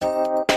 Welcome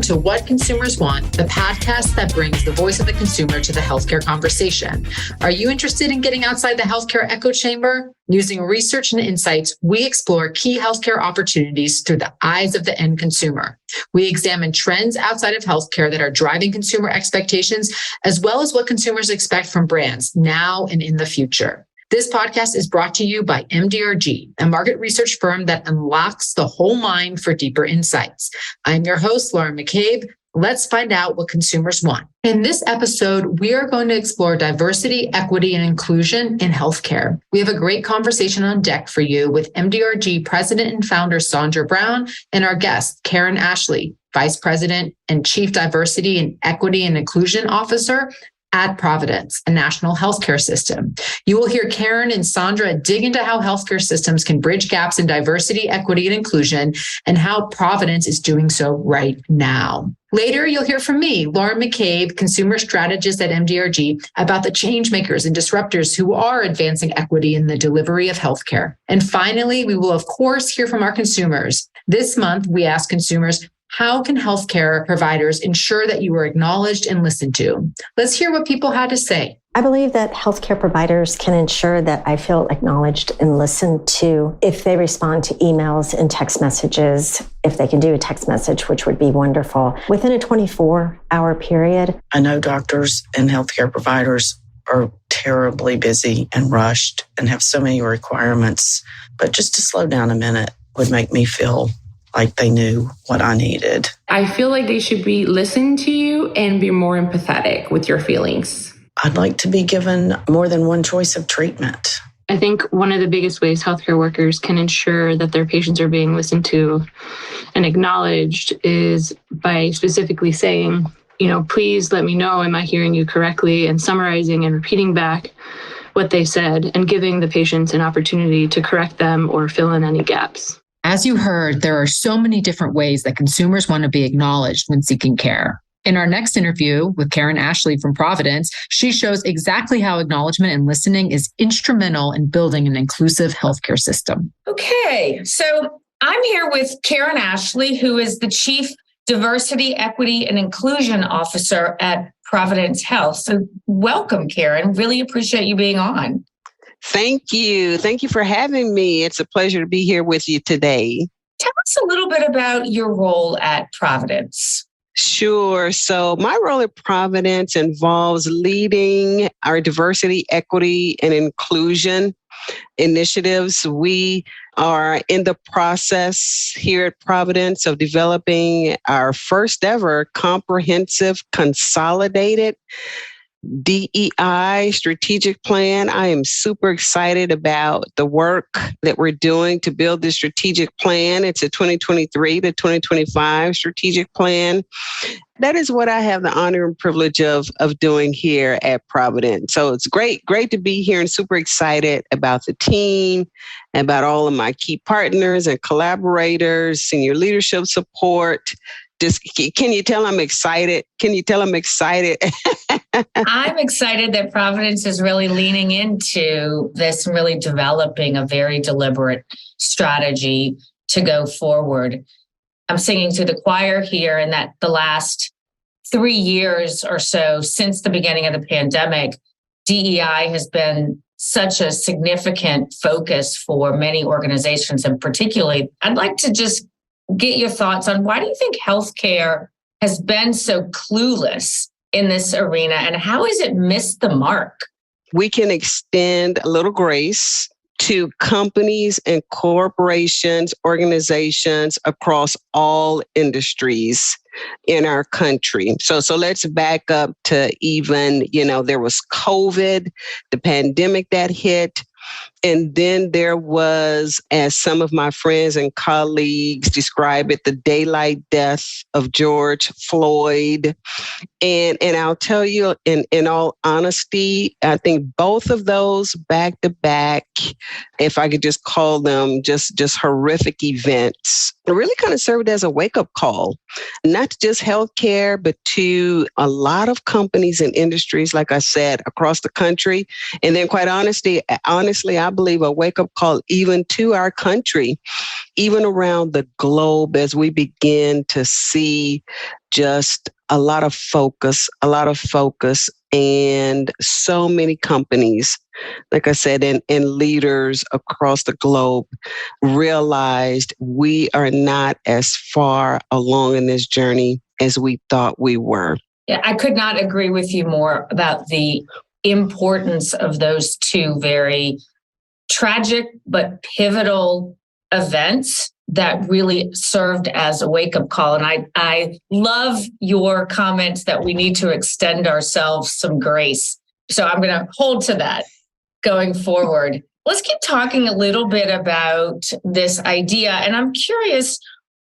to What Consumers Want, the podcast that brings the voice of the consumer to the healthcare conversation. Are you interested in getting outside the healthcare echo chamber? Using research and insights, we explore key healthcare opportunities through the eyes of the end consumer. We examine trends outside of healthcare that are driving consumer expectations, as well as what consumers expect from brands now and in the future. This podcast is brought to you by MDRG, a market research firm that unlocks the whole mind for deeper insights. I'm your host, Lauren McCabe. Let's find out what consumers want. In this episode, we are going to explore diversity, equity, and inclusion in healthcare. We have a great conversation on deck for you with MDRG President and Founder Sandra Brown and our guest, Karen Ashley, Vice President and Chief Diversity and Equity and Inclusion Officer at Providence, a national healthcare system. You will hear Karen and Sandra dig into how healthcare systems can bridge gaps in diversity, equity, and inclusion, and how Providence is doing so right now. Later, you'll hear from me, Lauren McCabe, consumer strategist at MDRG, about the change makers and disruptors who are advancing equity in the delivery of healthcare. And finally, we will, of course, hear from our consumers. This month, we ask consumers, how can healthcare providers ensure that you are acknowledged and listened to? Let's hear what people had to say. I believe that healthcare providers can ensure that I feel acknowledged and listened to if they respond to emails and text messages, if they can do a text message, which would be wonderful, within a 24-hour period. I know doctors and healthcare providers are terribly busy and rushed and have so many requirements, but just to slow down a minute would make me feel like they knew what I needed. I feel like they should be listening to you and be more empathetic with your feelings. I'd like to be given more than one choice of treatment. I think one of the biggest ways healthcare workers can ensure that their patients are being listened to and acknowledged is by specifically saying, please let me know, am I hearing you correctly? And summarizing and repeating back what they said and giving the patients an opportunity to correct them or fill in any gaps. As you heard, there are so many different ways that consumers want to be acknowledged when seeking care. In our next interview with Karen Ashley from Providence, she shows exactly how acknowledgement and listening is instrumental in building an inclusive healthcare system. Okay, so I'm here with Karen Ashley, who is the Chief Diversity, Equity, and Inclusion Officer at Providence Health. So welcome, Karen. Really appreciate you being on. Thank you. Thank you for having me. It's a pleasure to be here with you today. Tell us a little bit about your role at Providence. Sure. So my role at Providence involves leading our diversity, equity, and inclusion initiatives. We are in the process here at Providence of developing our first ever comprehensive, consolidated DEI strategic plan. I am super excited about the work that we're doing to build this strategic plan. It's a 2023 to 2025 strategic plan. That is what I have the honor and privilege of doing here at Providence. So it's great to be here and super excited about the team, about all of my key partners and collaborators, senior leadership support. Can you tell I'm excited? Can you tell I'm excited? I'm excited that Providence is really leaning into this and really developing a very deliberate strategy to go forward. I'm singing to the choir here, and that the last 3 years or so since the beginning of the pandemic, DEI has been such a significant focus for many organizations, and particularly, I'd like to just get your thoughts on why do you think healthcare has been so clueless in this arena, and how has it missed the mark? We can extend a little grace to companies and corporations, organizations across all industries in our country. So let's back up to even, there was COVID, the pandemic that hit. And then there was, as some of my friends and colleagues describe it, the daylight death of George Floyd. And I'll tell you, in all honesty, I think both of those back to back, if I could just call them just horrific events, really kind of served as a wake-up call, not to just healthcare, but to a lot of companies and industries, like I said, across the country. And then quite honestly, I believe, a wake-up call even to our country, even around the globe, as we begin to see just a lot of focus, and so many companies, like I said, and leaders across the globe realized we are not as far along in this journey as we thought we were. Yeah, I could not agree with you more about the importance of those two very tragic but pivotal events that really served as a wake-up call. And I love your comments that we need to extend ourselves some grace. So I'm going to hold to that going forward. Let's keep talking a little bit about this idea. And I'm curious,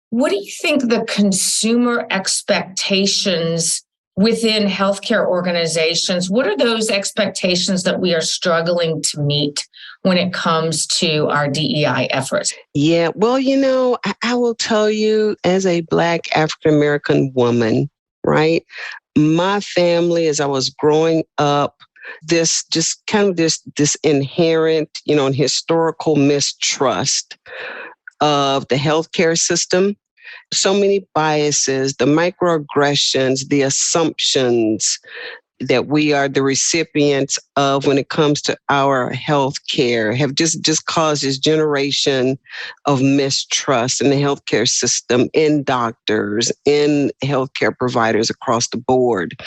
what do you think the consumer expectations within healthcare organizations, what are those expectations that we are struggling to meet when it comes to our DEI efforts? Yeah, well, I will tell you, as a Black African-American woman, right? My family, as I was growing up, this inherent, historical mistrust of the healthcare system. So many biases, the microaggressions, the assumptions that we are the recipients of when it comes to our health care have just caused this generation of mistrust in the healthcare system, in doctors, in healthcare providers across the board.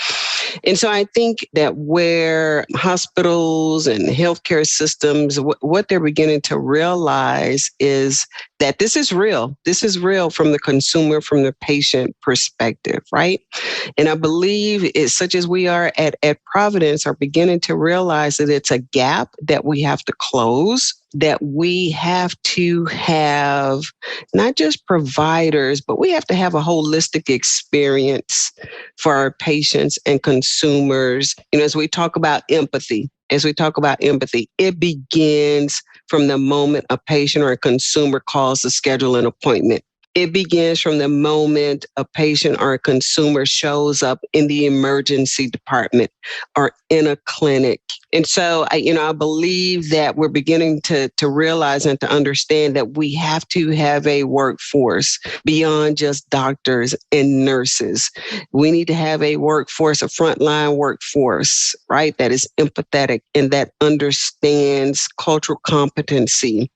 And so I think that where hospitals and healthcare systems, what they're beginning to realize is that this is real. This is real from the consumer, from the patient perspective, right? And I believe it's such as we are at Providence are beginning to realize that it's a gap that we have to close, that we have to have not just providers, but we have to have a holistic experience for our patients and consumers. As we talk about empathy, it begins from the moment a patient or a consumer calls to schedule an appointment. It begins from the moment a patient or a consumer shows up in the emergency department or in a clinic. And so, I believe that we're beginning to realize and to understand that we have to have a workforce beyond just doctors and nurses. We need to have a workforce, a frontline workforce, right, that is empathetic and that understands cultural competency,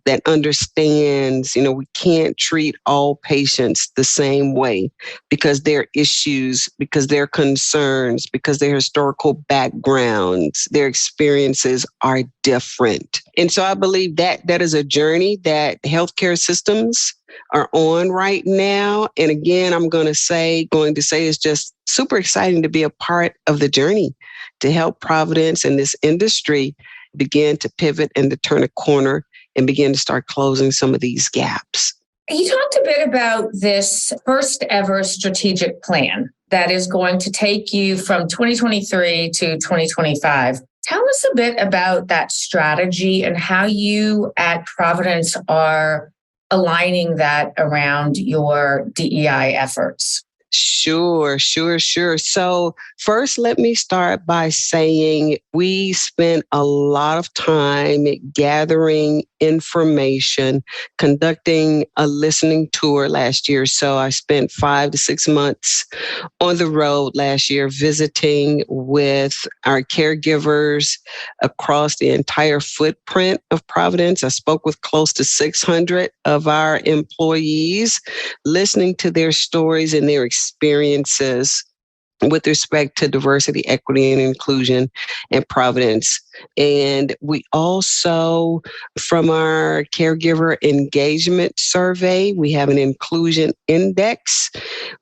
that understands, we can't treat all patients the same way because their issues, because their concerns, because their historical backgrounds, their experiences are different. And so I believe that is a journey that healthcare systems are on right now. And again, I'm going to say it's just super exciting to be a part of the journey to help Providence and this industry begin to pivot and to turn a corner and begin to start closing some of these gaps. You talked a bit about this first ever strategic plan that is going to take you from 2023 to 2025. Tell us a bit about that strategy and how you at Providence are aligning that around your DEI efforts. Sure. So first, let me start by saying we spent a lot of time gathering information, conducting a listening tour last year. So I spent 5 to 6 months on the road last year visiting with our caregivers across the entire footprint of Providence. I spoke with close to 600 of our employees, listening to their stories and their experiences with respect to diversity, equity, and inclusion in Providence. And we also, from our caregiver engagement survey, we have an inclusion index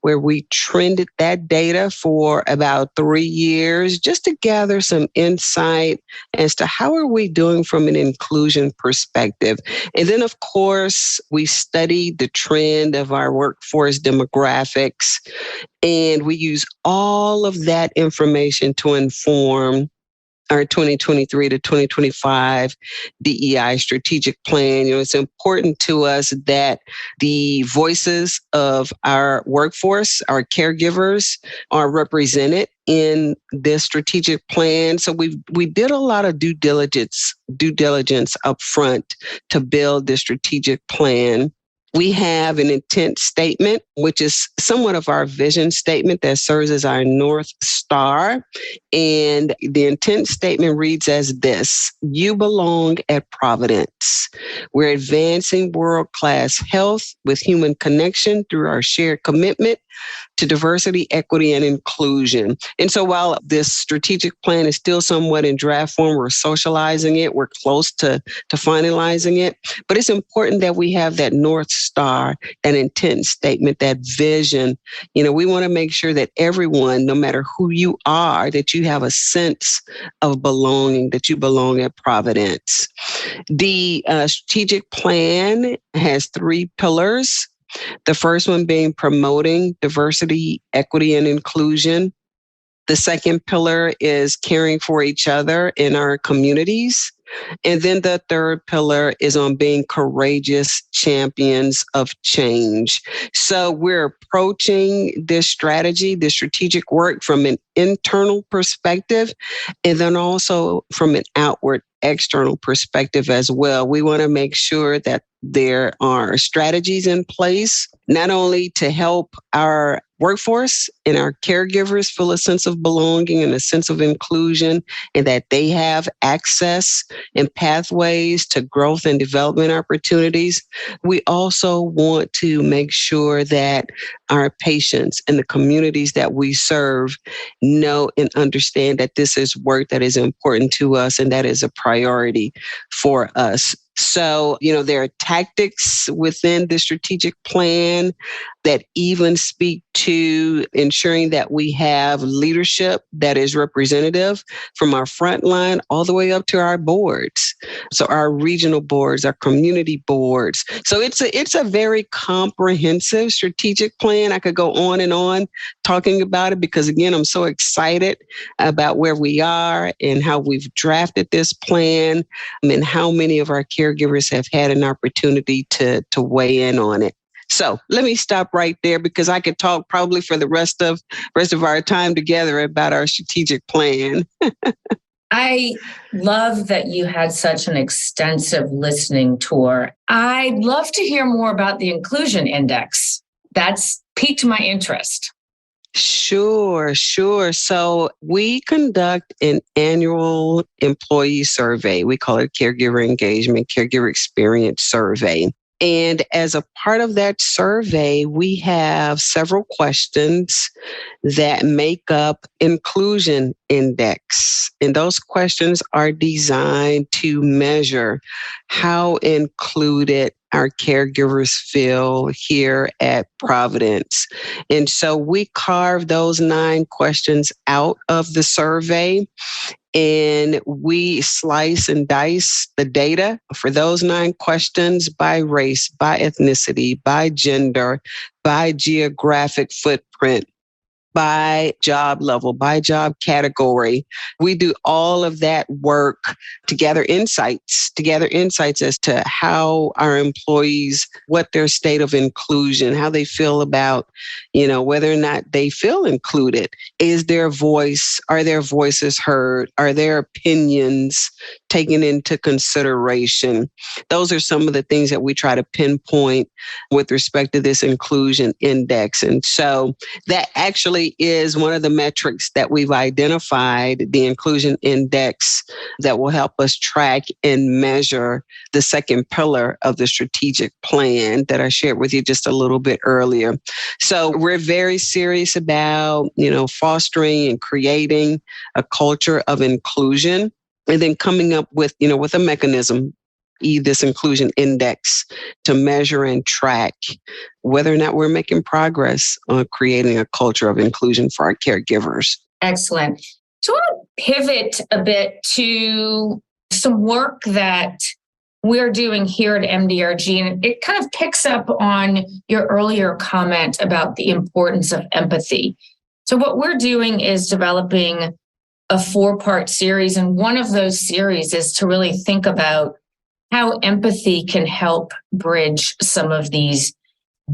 where we trended that data for about 3 years just to gather some insight as to how are we doing from an inclusion perspective. And then, of course, we studied the trend of our workforce demographics, and we use all of that information to inform our 2023 to 2025 DEI strategic plan. It's important to us that the voices of our workforce, our caregivers, are represented in this strategic plan. So we did a lot of due diligence up front to build this strategic plan. We have an intent statement, which is somewhat of our vision statement that serves as our North Star. And the intent statement reads as this: you belong at Providence. We're advancing world-class health with human connection through our shared commitment to diversity, equity, and inclusion. And so while this strategic plan is still somewhat in draft form, we're socializing it, we're close to finalizing it, but it's important that we have that North Star, that intent statement, that vision. We want to make sure that everyone, no matter who you are, that you have a sense of belonging, that you belong at Providence. The strategic plan has 3 pillars. The first one being promoting diversity, equity, and inclusion. The second pillar is caring for each other in our communities. And then the third pillar is on being courageous champions of change. So we're approaching this strategy, this strategic work from an internal perspective, and then also from an outward external perspective as well. We want to make sure that there are strategies in place, not only to help our workforce and our caregivers feel a sense of belonging and a sense of inclusion, and that they have access and pathways to growth and development opportunities. We also want to make sure that our patients and the communities that we serve know and understand that this is work that is important to us and that is a priority for us. So, there are tactics within the strategic plan that even speak to ensuring that we have leadership that is representative from our front line all the way up to our boards. So our regional boards, our community boards. So it's a very comprehensive strategic plan. I could go on and on talking about it because, again, I'm so excited about where we are and how we've drafted this plan and how many of our caregivers have had an opportunity to weigh in on it. So let me stop right there because I could talk probably for the rest of our time together about our strategic plan. I love that you had such an extensive listening tour. I'd love to hear more about the Inclusion Index. That's piqued my interest. Sure. So we conduct an annual employee survey. We call it Caregiver Engagement, Caregiver Experience Survey. And as a part of that survey, we have several questions that make up Inclusion Index. And those questions are designed to measure how included our caregivers feel here at Providence. And so we carved those 9 questions out of the survey. And we slice and dice the data for those 9 questions by race, by ethnicity, by gender, by geographic footprint, by job level, by job category. We do all of that work to gather insights as to how our employees, what their state of inclusion, how they feel about, whether or not they feel included. Are their voices heard? Are their opinions taken into consideration? Those are some of the things that we try to pinpoint with respect to this Inclusion Index. And so that actually is one of the metrics that we've identified, the Inclusion Index, that will help us track and measure the second pillar of the strategic plan that I shared with you just a little bit earlier. So we're very serious about, fostering and creating a culture of inclusion, and then coming up with a mechanism, this Inclusion Index, to measure and track whether or not we're making progress on creating a culture of inclusion for our caregivers. Excellent. So I want to pivot a bit to some work that we're doing here at MDRG, and it kind of picks up on your earlier comment about the importance of empathy. So what we're doing is developing a 4-part series, and one of those series is to really think about how empathy can help bridge some of these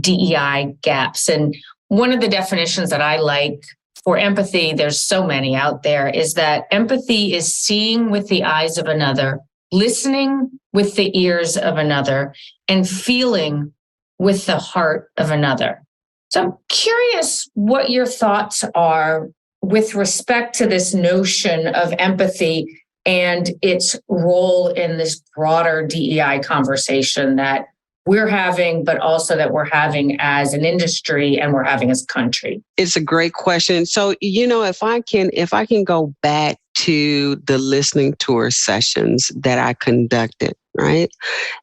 DEI gaps. And one of the definitions that I like for empathy, there's so many out there, is that empathy is seeing with the eyes of another, listening with the ears of another, and feeling with the heart of another. So I'm curious what your thoughts are with respect to this notion of empathy and its role in this broader DEI conversation that we're having, but also that we're having as an industry and we're having as a country. It's a great question. So, if I can go back to the listening tour sessions that I conducted, right?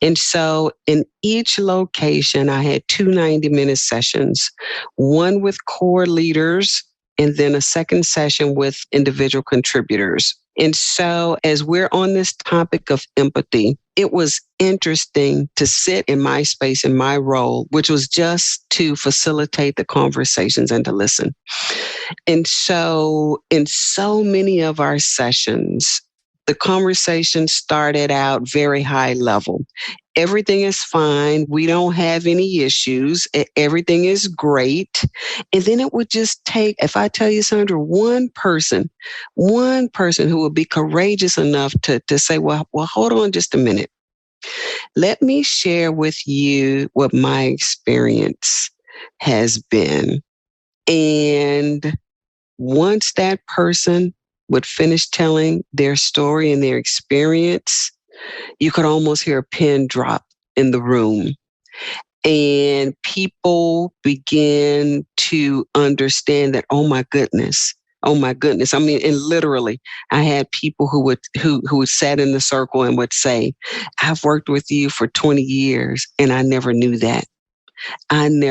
And so in each location, I had 2 90-minute sessions, one with core leaders and then a second session with individual contributors. And so as we're on this topic of empathy, it was interesting to sit in my space, in my role, which was just to facilitate the conversations and to listen. And so in so many of our sessions, the conversation started out very high level. Everything is fine. We don't have any issues. Everything is great. And then it would just take, if I tell you, Sandra, one person who would be courageous enough to say, well, hold on just a minute. Let me share with you what my experience has been. And once that person would finish telling their story and their experience, you could almost hear a pin drop in the room. And people begin to understand that, oh my goodness. I mean, and literally, I had people who would sat in the circle and would say, I've worked with you for 20 years and I never knew that. And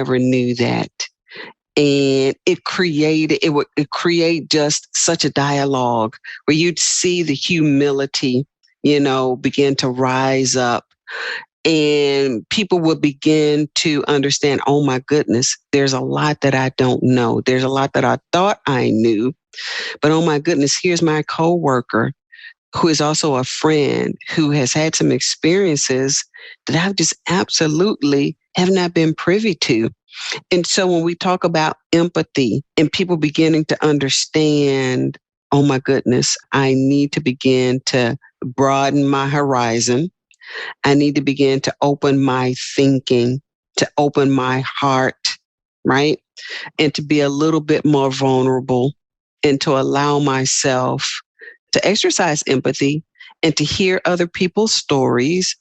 it would create just such a dialogue where you'd see the humility, begin to rise up, and people would begin to understand, oh my goodness, there's a lot that I don't know. There's a lot that I thought I knew, but oh my goodness, here's my coworker who is also a friend who has had some experiences that I've just absolutely have not been privy to. And so when we talk about empathy and people beginning to understand, oh my goodness, I need to begin to broaden my horizon. I need to begin to open my thinking, to open my heart, right? And to be a little bit more vulnerable and to allow myself to exercise empathy and to hear other people's stories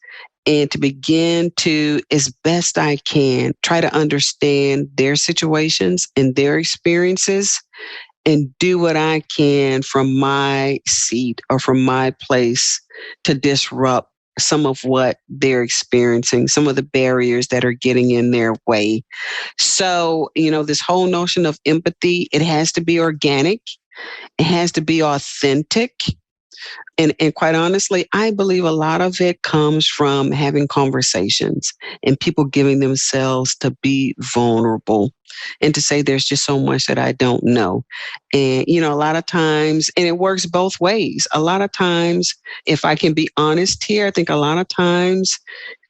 and to begin to, as best I can, try to understand their situations and their experiences and do what I can from my seat or from my place to disrupt some of what they're experiencing, some of the barriers that are getting in their way. So, this whole notion of empathy, it has to be organic. It has to be authentic. And quite honestly, I believe a lot of it comes from having conversations and people giving themselves to be vulnerable and to say there's just so much that I don't know. And, a lot of times, and it works both ways. A lot of times, if I can be honest here, I think a lot of times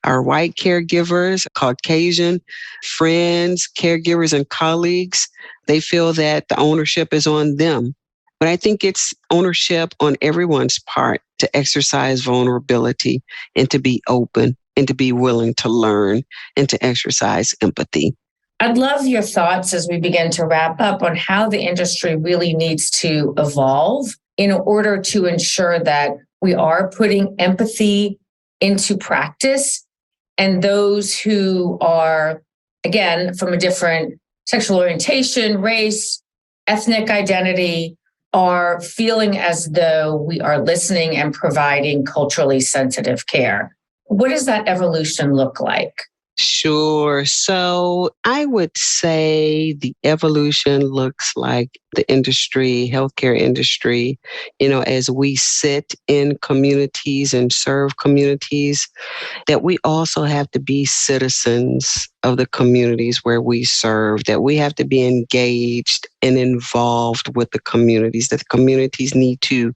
our white caregivers, Caucasian friends, caregivers, and colleagues, they feel that the ownership is on them. But I think it's ownership on everyone's part to exercise vulnerability and to be open and to be willing to learn and to exercise empathy. I'd love your thoughts as we begin to wrap up on how the industry really needs to evolve in order to ensure that we are putting empathy into practice, and those who are, again, from a different sexual orientation, race, ethnic identity, are feeling as though we are listening and providing culturally sensitive care. What does that evolution look like? Sure. So I would say the evolution looks like the industry, healthcare industry, as we sit in communities and serve communities, that we also have to be citizens of the communities where we serve, that we have to be engaged and involved with the communities, that the communities need to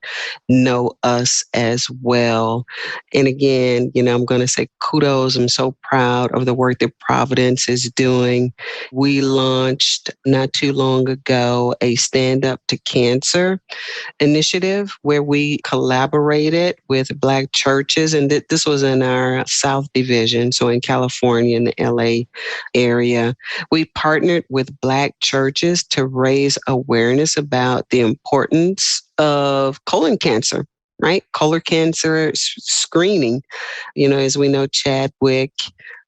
know us as well. And again, I'm going to say kudos. I'm so proud of the work that Providence is doing. We launched not too long ago a Stand Up to Cancer initiative, where we collaborated with Black churches. And this was in our South Division, so in California, in the LA area. We partnered with Black churches to raise awareness about the importance of colon cancer, right? Colon cancer screening. As we know, Chadwick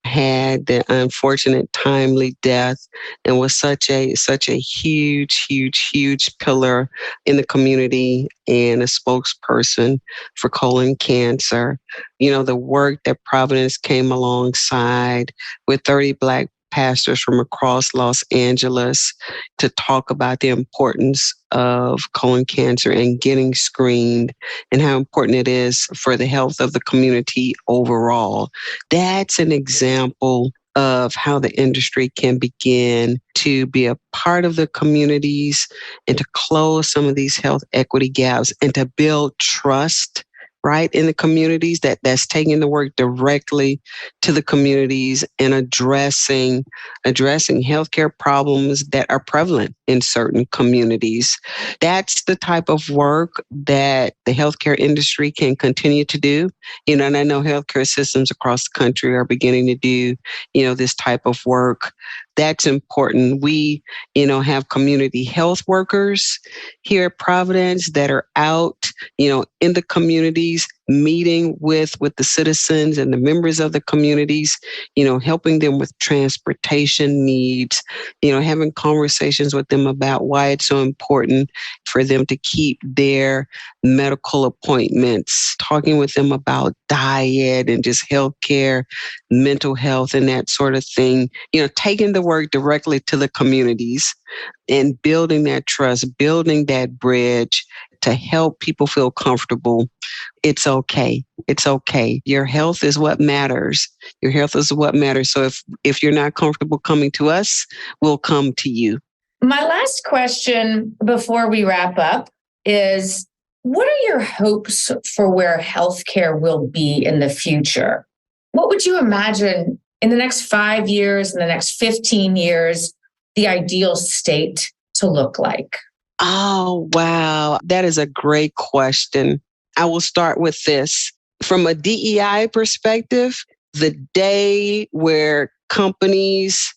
had the unfortunate timely death and was such a huge pillar in the community and a spokesperson for colon cancer. The work that Providence came alongside with 30 Black pastors from across Los Angeles to talk about the importance of colon cancer and getting screened and how important it is for the health of the community overall. That's an example of how the industry can begin to be a part of the communities and to close some of these health equity gaps and to build trust, right, in the communities, that's taking the work directly to the communities and addressing healthcare problems that are prevalent in certain communities. That's the type of work that the healthcare industry can continue to do. And I know healthcare systems across the country are beginning to do, this type of work. That's important. We, have community health workers here at Providence that are out, in the communities, meeting with the citizens and the members of the communities, helping them with transportation needs, having conversations with them about why it's so important for them to keep their medical appointments, talking with them about diet and just healthcare, mental health, and that sort of thing, taking the work directly to the communities and building that trust, building that bridge to help people feel comfortable. It's okay. It's okay. Your health is what matters. Your health is what matters. So if you're not comfortable coming to us, we'll come to you. My last question before we wrap up is, what are your hopes for where healthcare will be in the future? What would you imagine in the next 5 years, in the next 15 years, the ideal state to look like? Oh, wow. That is a great question. I will start with this. From a DEI perspective, the day where companies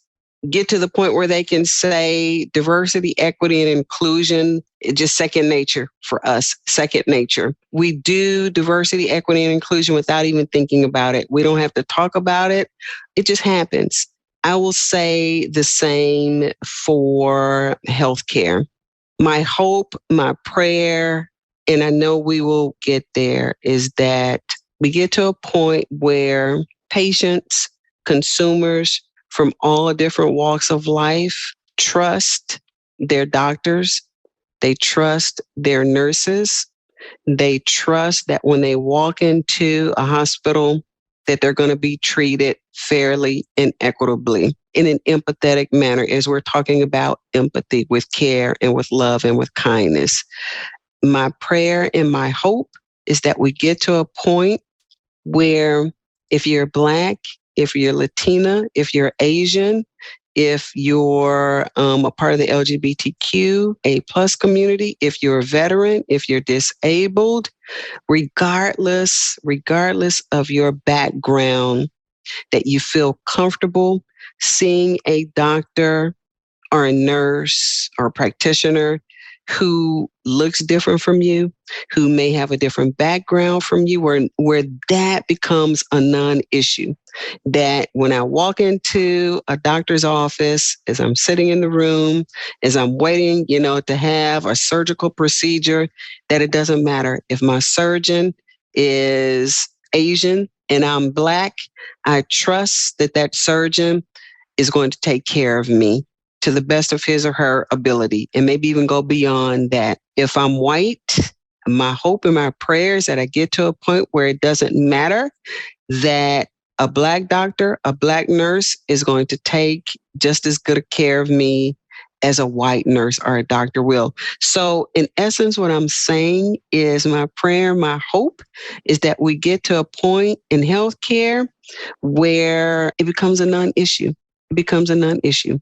get to the point where they can say diversity, equity, and inclusion, it's just second nature for us, second nature. We do diversity, equity, and inclusion without even thinking about it. We don't have to talk about it. It just happens. I will say the same for healthcare. My hope, my prayer, and I know we will get there, is that we get to a point where patients, consumers from all different walks of life trust their doctors, they trust their nurses, they trust that when they walk into a hospital, that they're going to be treated fairly and equitably in an empathetic manner, as we're talking about empathy with care and with love and with kindness. My prayer and my hope is that we get to a point where if you're Black, if you're Latina, if you're Asian, if you're a part of the LGBTQA+ community, if you're a veteran, if you're disabled, regardless of your background, that you feel comfortable seeing a doctor or a nurse or a practitioner who looks different from you, who may have a different background from you, where that becomes a non-issue. That when I walk into a doctor's office, as I'm sitting in the room, as I'm waiting, to have a surgical procedure, that it doesn't matter if my surgeon is Asian and I'm Black, I trust that surgeon is going to take care of me to the best of his or her ability, and maybe even go beyond that. If I'm white, my hope and my prayers that I get to a point where it doesn't matter, that a Black doctor, a Black nurse is going to take just as good a care of me as a white nurse or a doctor will. So in essence, what I'm saying is my prayer, my hope is that we get to a point in healthcare where it becomes a non-issue. It becomes a non-issue,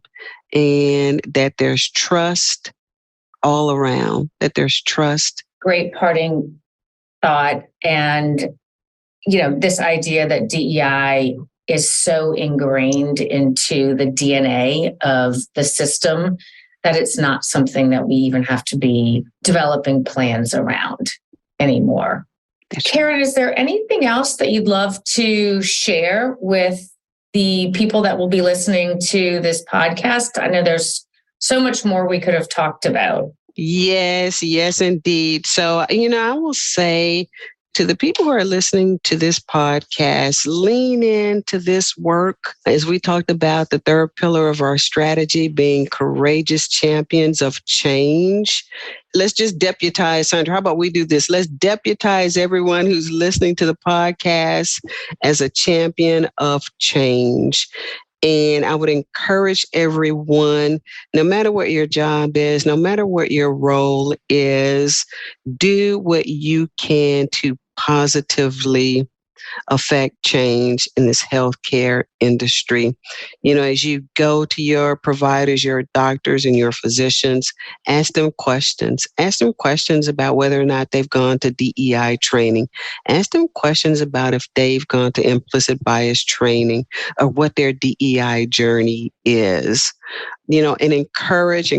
and that there's trust all around, that there's trust. Great parting thought. And, this idea that DEI is so ingrained into the DNA of the system that it's not something that we even have to be developing plans around anymore. Karen, is there anything else that you'd love to share with the people that will be listening to this podcast? I know there's so much more we could have talked about. Yes, indeed. So, I will say to the people who are listening to this podcast, lean into this work. As we talked about, the third pillar of our strategy being courageous champions of change. Let's just deputize, Sandra. How about we do this? Let's deputize everyone who's listening to the podcast as a champion of change. And I would encourage everyone, no matter what your job is, no matter what your role is, do what you can to positively affect change in this healthcare industry. As you go to your providers, your doctors, and your physicians, ask them questions. Ask them questions about whether or not they've gone to DEI training. Ask them questions about if they've gone to implicit bias training or what their DEI journey is. And encourage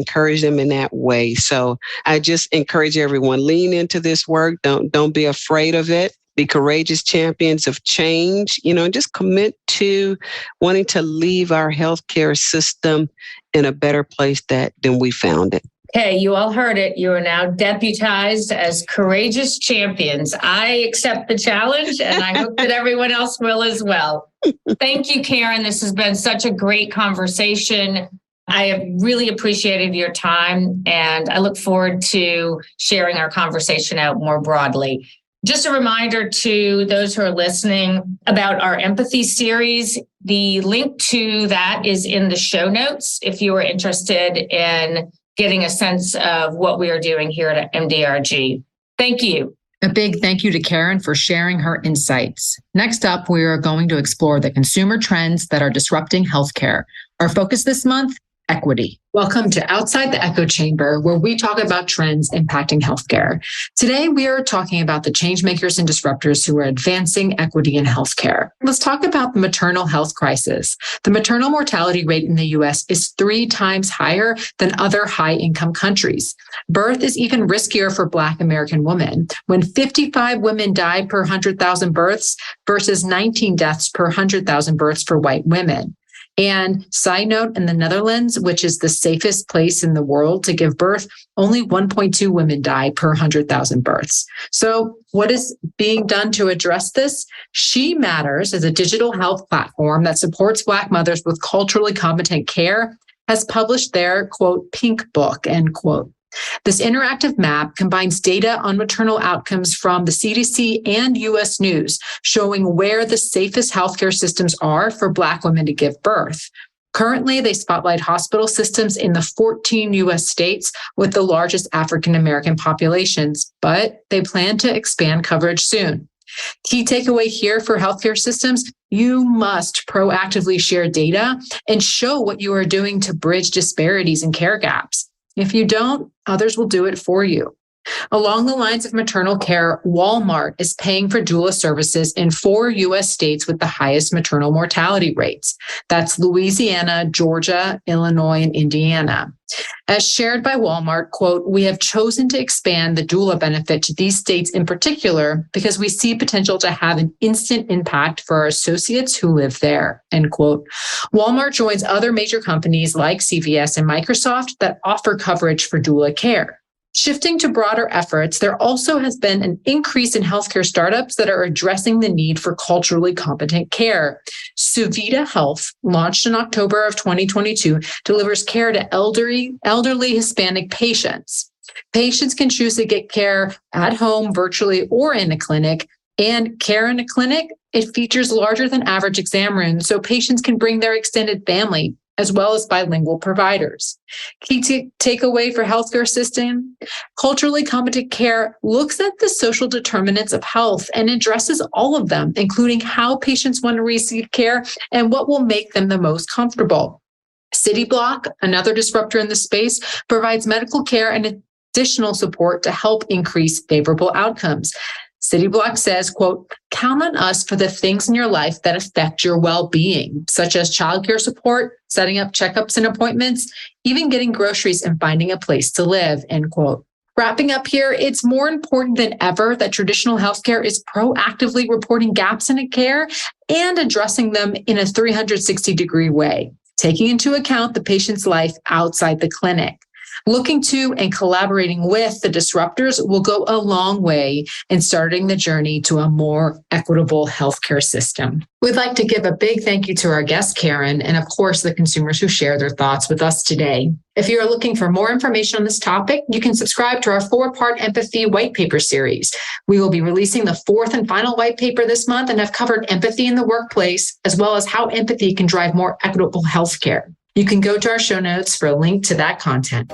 them in that way. So I just encourage everyone, lean into this work. Don't be afraid of it. Be courageous champions of change, and just commit to wanting to leave our healthcare system in a better place than we found it. Okay, you all heard it. You are now deputized as courageous champions. I accept the challenge, and I hope that everyone else will as well. Thank you, Karen. This has been such a great conversation. I have really appreciated your time, and I look forward to sharing our conversation out more broadly. Just a reminder to those who are listening about our empathy series. The link to that is in the show notes if you are interested in getting a sense of what we are doing here at MDRG. Thank you. A big thank you to Karen for sharing her insights. Next up, we are going to explore the consumer trends that are disrupting healthcare. Our focus this month, equity. Welcome to Outside the Echo Chamber, where we talk about trends impacting healthcare. Today, we are talking about the change makers and disruptors who are advancing equity in healthcare. Let's talk about the maternal health crisis. The maternal mortality rate in the U.S. is 3 times higher than other high-income countries. Birth is even riskier for Black American women, when 55 women die per 100,000 births versus 19 deaths per 100,000 births for white women. And side note, in the Netherlands, which is the safest place in the world to give birth, only 1.2 women die per 100,000 births. So what is being done to address this? She Matters is a digital health platform that supports Black mothers with culturally competent care, has published their, quote, pink book, end quote. This interactive map combines data on maternal outcomes from the CDC and U.S. News, showing where the safest healthcare systems are for Black women to give birth. Currently, they spotlight hospital systems in the 14 U.S. states with the largest African American populations, but they plan to expand coverage soon. Key takeaway here for healthcare systems: you must proactively share data and show what you are doing to bridge disparities and care gaps. If you don't, others will do it for you. Along the lines of maternal care, Walmart is paying for doula services in 4 U.S. states with the highest maternal mortality rates. That's Louisiana, Georgia, Illinois, and Indiana. As shared by Walmart, quote, "We have chosen to expand the doula benefit to these states in particular because we see potential to have an instant impact for our associates who live there," end quote. Walmart joins other major companies like CVS and Microsoft that offer coverage for doula care. Shifting to broader efforts, there also has been an increase in healthcare startups that are addressing the need for culturally competent care. Suvita Health, launched in October of 2022, delivers care to elderly Hispanic patients. Patients can choose to get care at home, virtually, or in a clinic. And care in a clinic, it features larger than average exam rooms, so patients can bring their extended family, as well as bilingual providers. Key takeaway for healthcare system: culturally competent care looks at the social determinants of health and addresses all of them, including how patients want to receive care and what will make them the most comfortable. CityBlock, another disruptor in the space, provides medical care and additional support to help increase favorable outcomes. CityBlock says, quote, count on us for the things in your life that affect your well-being, such as childcare support, setting up checkups and appointments, even getting groceries and finding a place to live, end quote. Wrapping up here, it's more important than ever that traditional healthcare is proactively reporting gaps in care and addressing them in a 360-degree way, taking into account the patient's life outside the clinic. Looking to and collaborating with the disruptors will go a long way in starting the journey to a more equitable healthcare system. We'd like to give a big thank you to our guest, Karen, and of course, the consumers who share their thoughts with us today. If you are looking for more information on this topic, you can subscribe to our 4-part empathy white paper series. We will be releasing the 4th and final white paper this month and have covered empathy in the workplace, as well as how empathy can drive more equitable healthcare. You can go to our show notes for a link to that content.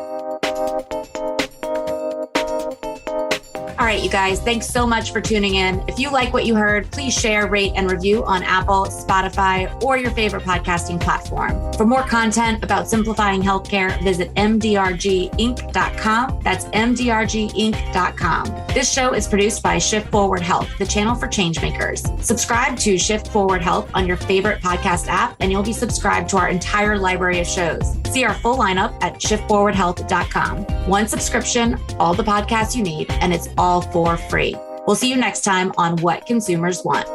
All right, you guys, thanks so much for tuning in. If you like what you heard, please share, rate, and review on Apple, Spotify, or your favorite podcasting platform. For more content about simplifying healthcare, visit mdrginc.com. That's mdrginc.com. This show is produced by Shift Forward Health, the channel for changemakers. Subscribe to Shift Forward Health on your favorite podcast app, and you'll be subscribed to our entire library of shows. See our full lineup at shiftforwardhealth.com. One subscription, all the podcasts you need, and it's all for free. We'll see you next time on What Consumers Want.